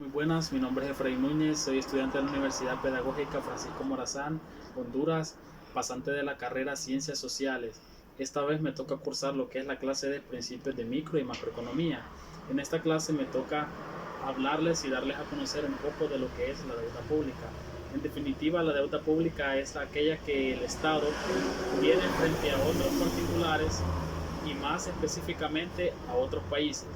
Muy buenas, mi nombre es Efraín Núñez, soy estudiante de la Universidad Pedagógica Francisco Morazán, Honduras, pasante de la carrera Ciencias Sociales. Esta vez me toca cursar lo que es la clase de Principios de Micro y Macroeconomía. En esta clase me toca hablarles y darles a conocer un poco de lo que es la deuda pública. En definitiva, la deuda pública es aquella que el Estado tiene frente a otros particulares y más específicamente a otros países.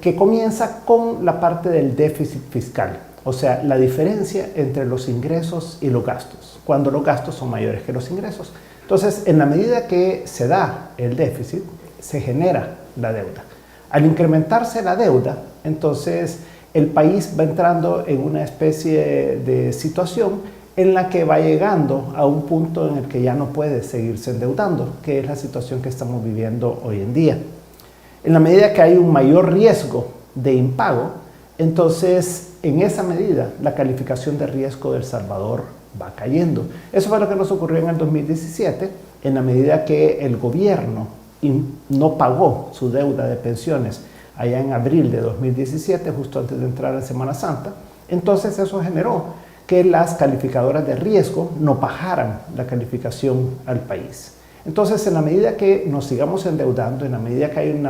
Que comienza con la parte del déficit fiscal, o sea, la diferencia entre los ingresos y los gastos, cuando los gastos son mayores que los ingresos. Entonces, en la medida que se da el déficit, se genera la deuda. Al incrementarse la deuda, entonces el país va entrando en una especie de situación en la que va llegando a un punto en el que ya no puede seguirse endeudando, que es la situación que estamos viviendo hoy en día. En la medida que hay un mayor riesgo de impago, entonces en esa medida la calificación de riesgo de El Salvador va cayendo. Eso fue lo que nos ocurrió en el 2017, en la medida que el gobierno no pagó su deuda de pensiones allá en abril de 2017, justo antes de entrar a Semana Santa. Entonces eso generó que las calificadoras de riesgo no bajaran la calificación al país. Entonces, en la medida que nos sigamos endeudando, en la medida que hay un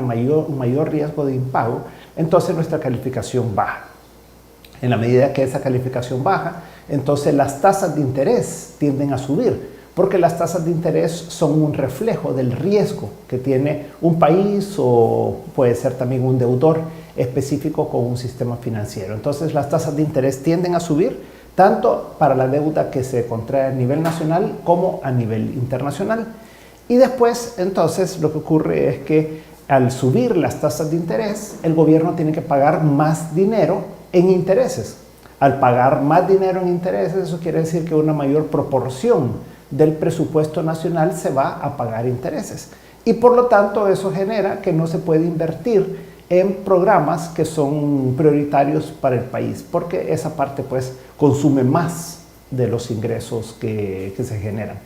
mayor riesgo de impago, entonces nuestra calificación baja. En la medida que esa calificación baja, entonces las tasas de interés tienden a subir, porque las tasas de interés son un reflejo del riesgo que tiene un país o puede ser también un deudor específico con un sistema financiero. Entonces, las tasas de interés tienden a subir, tanto para la deuda que se contrae a nivel nacional como a nivel internacional. Y después, entonces, lo que ocurre es que al subir las tasas de interés, el gobierno tiene que pagar más dinero en intereses. Al pagar más dinero en intereses, eso quiere decir que una mayor proporción del presupuesto nacional se va a pagar intereses. Y por lo tanto, eso genera que no se puede invertir en programas que son prioritarios para el país, porque esa parte pues consume más de los ingresos que se generan.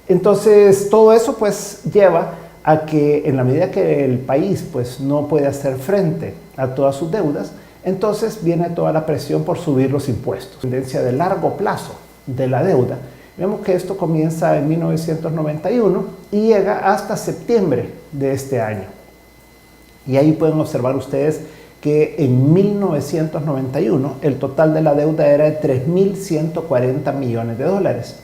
Entonces, todo eso pues lleva a que en la medida que el país pues no puede hacer frente a todas sus deudas, entonces viene toda la presión por subir los impuestos. La tendencia de largo plazo de la deuda, vemos que esto comienza en 1991 y llega hasta septiembre de este año. Y ahí pueden observar ustedes que en 1991 el total de la deuda era de 3.140 millones de dólares.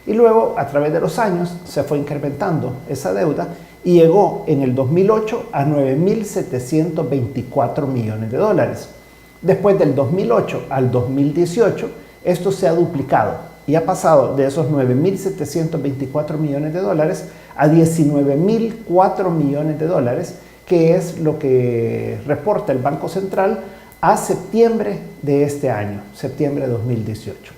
Y luego, a través de los años, se fue incrementando esa deuda y llegó en el 2008 a 9.724 millones de dólares. Después del 2008 al 2018, esto se ha duplicado y ha pasado de esos 9.724 millones de dólares a 19.004 millones de dólares, que es lo que reporta el Banco Central a septiembre de este año, septiembre de 2018.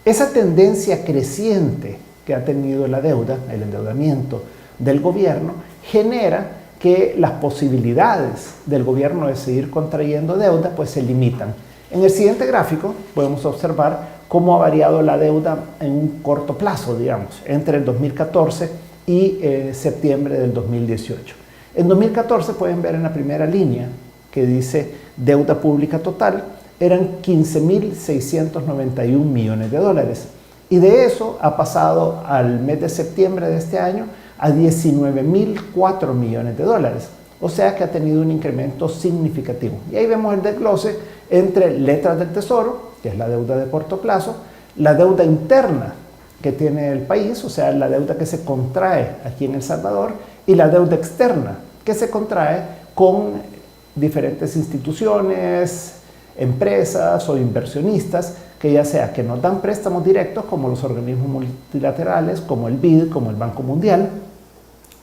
Esa tendencia creciente que ha tenido la deuda, el endeudamiento del gobierno, genera que las posibilidades del gobierno de seguir contrayendo deuda pues se limitan. En el siguiente gráfico podemos observar cómo ha variado la deuda en un corto plazo, digamos, entre el 2014 y septiembre del 2018. En 2014 pueden ver en la primera línea que dice deuda pública total, eran 15.691 millones de dólares. Y de eso ha pasado al mes de septiembre de este año a 19.004 millones de dólares. O sea que ha tenido un incremento significativo. Y ahí vemos el desglose entre letras del tesoro, que es la deuda de corto plazo, la deuda interna que tiene el país, o sea, la deuda que se contrae aquí en El Salvador, y la deuda externa que se contrae con diferentes instituciones, empresas o inversionistas que ya sea que nos dan préstamos directos como los organismos multilaterales, como el BID, como el Banco Mundial,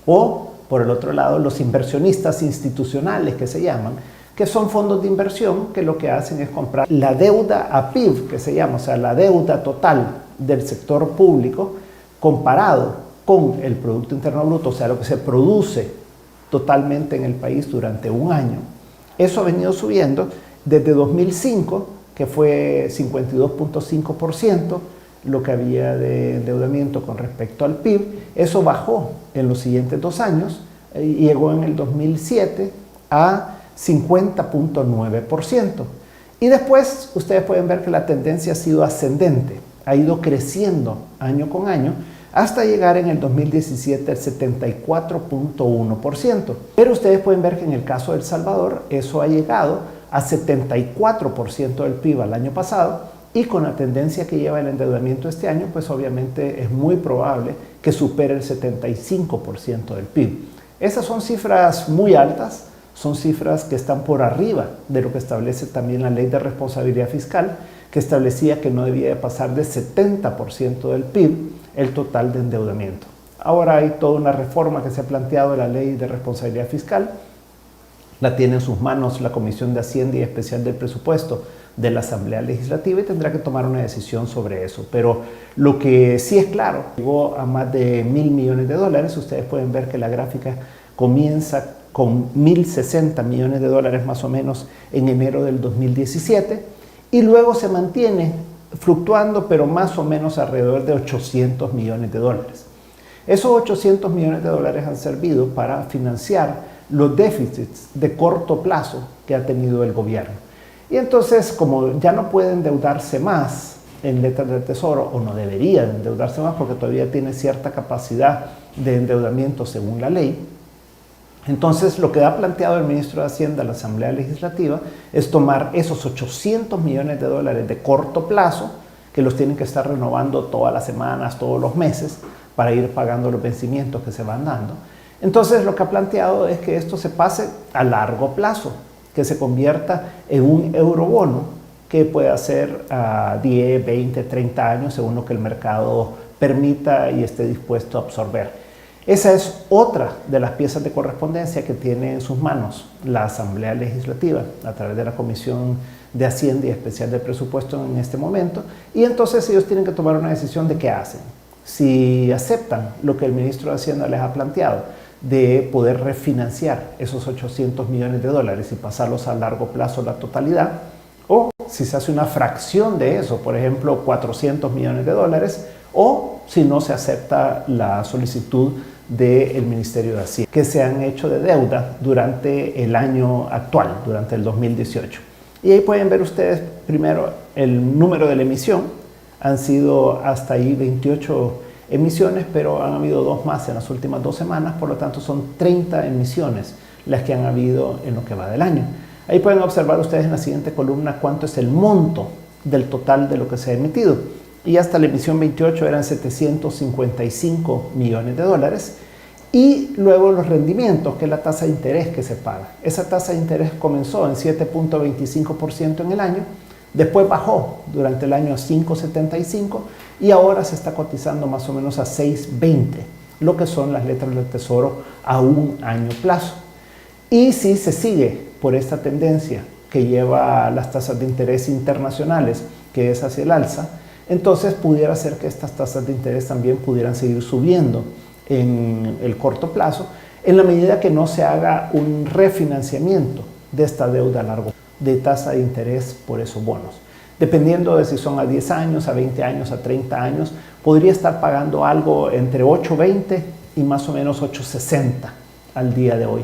o por el otro lado los inversionistas institucionales que se llaman, que son fondos de inversión que lo que hacen es comprar la deuda a PIB, que se llama, o sea, la deuda total del sector público comparado con el Producto Interno Bruto, o sea, lo que se produce totalmente en el país durante un año. Eso ha venido subiendo desde 2005, que fue 52.5% lo que había de endeudamiento con respecto al PIB. Eso bajó en los siguientes 2 años y llegó en el 2007 a 50.9%. Y después ustedes pueden ver que la tendencia ha sido ascendente, ha ido creciendo año con año hasta llegar en el 2017 al 74.1%. Pero ustedes pueden ver que en el caso de El Salvador eso ha llegado a 74% del PIB al año pasado, y con la tendencia que lleva el endeudamiento este año, pues obviamente es muy probable que supere el 75% del PIB. Esas son cifras muy altas, son cifras que están por arriba de lo que establece también la Ley de Responsabilidad Fiscal, que establecía que no debía pasar de 70% del PIB el total de endeudamiento. Ahora hay toda una reforma que se ha planteado de la Ley de Responsabilidad Fiscal, la tiene en sus manos la Comisión de Hacienda y Especial del Presupuesto de la Asamblea Legislativa y tendrá que tomar una decisión sobre eso. Pero lo que sí es claro, llegó a más de $1.000 millones. Ustedes pueden ver que la gráfica comienza con $1.060 millones más o menos en enero del 2017 y luego se mantiene fluctuando, pero más o menos alrededor de $800 millones. Esos $800 millones han servido para financiar los déficits de corto plazo que ha tenido el gobierno. Y entonces, como ya no puede endeudarse más en letras del Tesoro, o no debería endeudarse más porque todavía tiene cierta capacidad de endeudamiento según la ley, entonces lo que ha planteado el ministro de Hacienda a la Asamblea Legislativa es tomar esos $800 millones de corto plazo, que los tienen que estar renovando todas las semanas, todos los meses, para ir pagando los vencimientos que se van dando. Entonces lo que ha planteado es que esto se pase a largo plazo, que se convierta en un eurobono que pueda ser a 10, 20, 30 años según lo que el mercado permita y esté dispuesto a absorber. Esa es otra de las piezas de correspondencia que tiene en sus manos la Asamblea Legislativa a través de la Comisión de Hacienda y Especial del Presupuesto en este momento, y entonces ellos tienen que tomar una decisión de qué hacen. Si aceptan lo que el ministro de Hacienda les ha planteado, de poder refinanciar esos $800 millones y pasarlos a largo plazo la totalidad, o si se hace una fracción de eso, por ejemplo $400 millones, o si no se acepta la solicitud del Ministerio de Hacienda, que se han hecho de deuda durante el año actual, durante el 2018. Y ahí pueden ver ustedes primero el número de la emisión. Han sido hasta ahí 28 emisiones, pero han habido 2 más en las últimas 2 semanas, por lo tanto son 30 emisiones las que han habido en lo que va del año. Ahí pueden observar ustedes en la siguiente columna cuánto es el monto del total de lo que se ha emitido. Y hasta la emisión 28 eran $755 millones. Y luego los rendimientos, que es la tasa de interés que se paga.Esa tasa de interés comenzó en 7.25% en el año, después bajó durante el año a 5.75% y ahora se está cotizando más o menos a 6.20%, lo que son las letras del Tesoro a un año plazo. Y si se sigue por esta tendencia que lleva las tasas de interés internacionales, que es hacia el alza, entonces pudiera ser que estas tasas de interés también pudieran seguir subiendo en el corto plazo, en la medida que no se haga un refinanciamiento de esta deuda a largo plazo, de tasa de interés por esos bonos. Dependiendo de si son a 10 años, a 20 años, a 30 años, podría estar pagando algo entre 8.20 y más o menos 8.60 al día de hoy.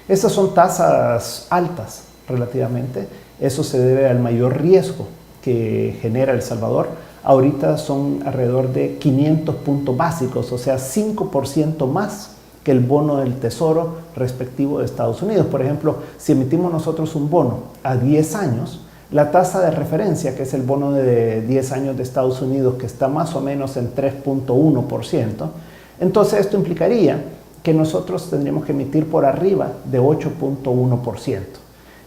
Estas son tasas altas relativamente. Eso se debe al mayor riesgo que genera El Salvador. Ahorita son alrededor de 500 puntos básicos, o sea, 5% más que el bono del Tesoro respectivo de Estados Unidos. Por ejemplo, si emitimos nosotros un bono a 10 años, la tasa de referencia, que es el bono de 10 años de Estados Unidos, que está más o menos en 3.1%, entonces esto implicaría que nosotros tendríamos que emitir por arriba de 8.1%.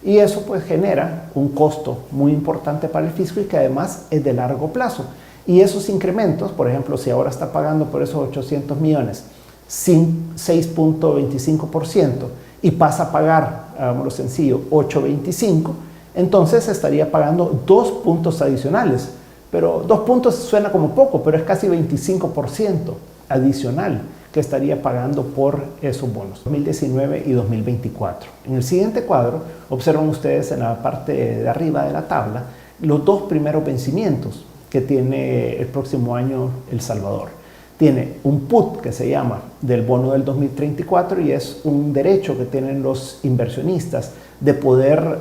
Y eso pues genera un costo muy importante para el fisco y que además es de largo plazo. Y esos incrementos, por ejemplo, si ahora está pagando por esos 800 millones sin 6.25% y pasa a pagar, hagámoslo sencillo, 8.25%, entonces estaría pagando 2 puntos adicionales. Pero 2 puntos suena como poco, pero es casi 25% adicional que estaría pagando por esos bonos, 2019 y 2024. En el siguiente cuadro, observan ustedes en la parte de arriba de la tabla los 2 primeros vencimientos que tiene el próximo año El Salvador. Tiene un put que se llama del bono del 2034 y es un derecho que tienen los inversionistas de poder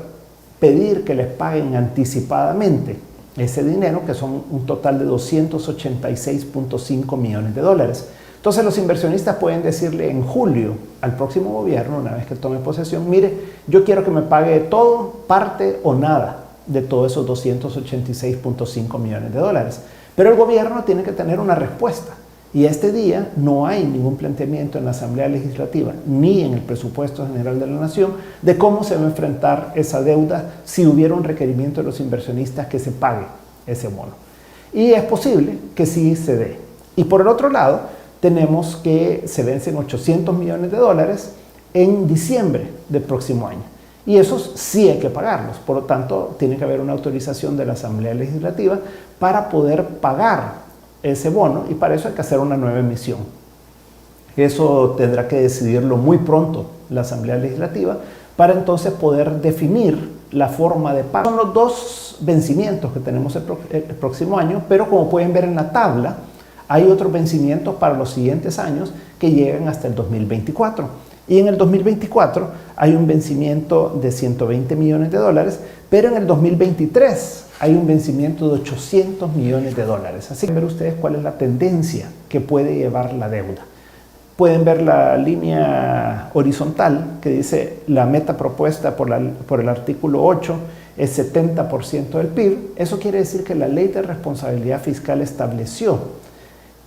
pedir que les paguen anticipadamente ese dinero, que son un total de 286.5 millones de dólares. Entonces los inversionistas pueden decirle en julio al próximo gobierno, una vez que tome posesión, mire, yo quiero que me pague todo, parte o nada de todos esos 286.5 millones de dólares. Pero el gobierno tiene que tener una respuesta. Y este día no hay ningún planteamiento en la Asamblea Legislativa ni en el Presupuesto General de la Nación de cómo se va a enfrentar esa deuda si hubiera un requerimiento de los inversionistas que se pague ese bono. Y es posible que sí se dé. Y por el otro lado, tenemos que se vencen 800 millones de dólares en diciembre del próximo año. Y esos sí hay que pagarlos. Por lo tanto, tiene que haber una autorización de la Asamblea Legislativa para poder pagar ese bono, y para eso hay que hacer una nueva emisión. Eso tendrá que decidirlo muy pronto la Asamblea Legislativa para entonces poder definir la forma de pago. Son los dos vencimientos que tenemos el próximo año, pero como pueden ver en la tabla, hay otros vencimientos para los siguientes años que llegan hasta el 2024. Y en el 2024 hay un vencimiento de 120 millones de dólares, pero en el 2023 hay un vencimiento de 800 millones de dólares. Así que ver ustedes cuál es la tendencia que puede llevar la deuda. Pueden ver la línea horizontal que dice la meta propuesta por el artículo 8 es 70% del PIB. Eso quiere decir que la Ley de Responsabilidad Fiscal estableció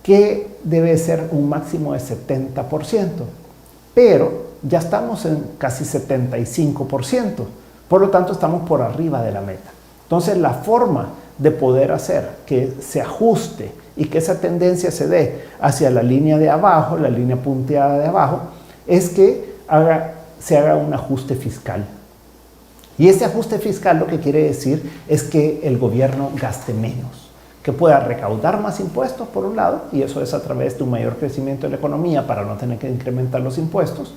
que debe ser un máximo de 70%, pero ya estamos en casi 75%, por lo tanto estamos por arriba de la meta. Entonces la forma de poder hacer que se ajuste y que esa tendencia se dé hacia la línea de abajo, la línea punteada de abajo, es que se haga un ajuste fiscal. Y ese ajuste fiscal lo que quiere decir es que el gobierno gaste menos, que pueda recaudar más impuestos por un lado, y eso es a través de un mayor crecimiento de la economía para no tener que incrementar los impuestos,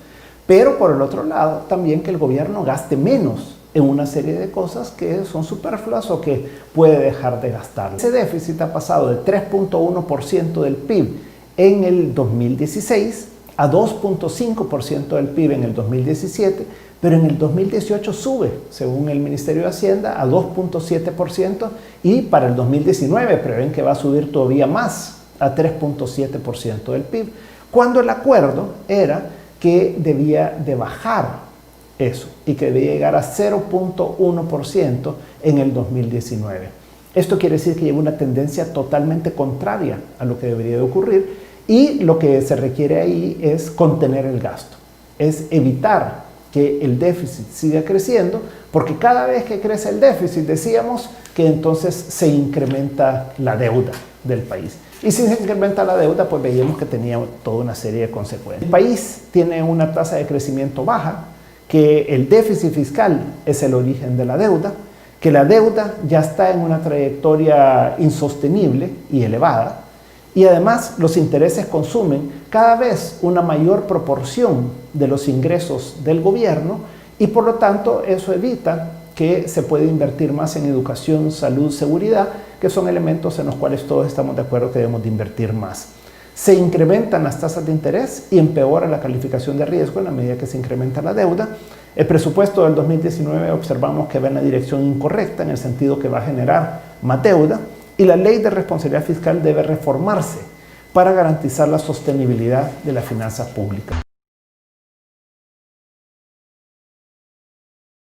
pero por el otro lado también que el gobierno gaste menos en una serie de cosas que son superfluas o que puede dejar de gastar. Ese déficit ha pasado de 3.1% del PIB en el 2016 a 2.5% del PIB en el 2017, pero en el 2018 sube, según el Ministerio de Hacienda, a 2.7% y para el 2019 prevén que va a subir todavía más, a 3.7% del PIB, cuando el acuerdo era que debía de bajar eso y que debe llegar a 0.1% en el 2019. Esto quiere decir que lleva una tendencia totalmente contraria a lo que debería de ocurrir, y lo que se requiere ahí es contener el gasto, es evitar que el déficit siga creciendo, porque cada vez que crece el déficit decíamos que entonces se incrementa la deuda del país. Y si se incrementa la deuda, pues veíamos que tenía toda una serie de consecuencias. El país tiene una tasa de crecimiento baja, que el déficit fiscal es el origen de la deuda, que la deuda ya está en una trayectoria insostenible y elevada, y además los intereses consumen cada vez una mayor proporción de los ingresos del gobierno, y por lo tanto eso evita que se pueda invertir más en educación, salud, seguridad, que son elementos en los cuales todos estamos de acuerdo que debemos de invertir más. Se incrementan las tasas de interés y empeora la calificación de riesgo en la medida que se incrementa la deuda. El presupuesto del 2019 observamos que va en la dirección incorrecta, en el sentido que va a generar más deuda, y la Ley de Responsabilidad Fiscal debe reformarse para garantizar la sostenibilidad de las finanzas públicas.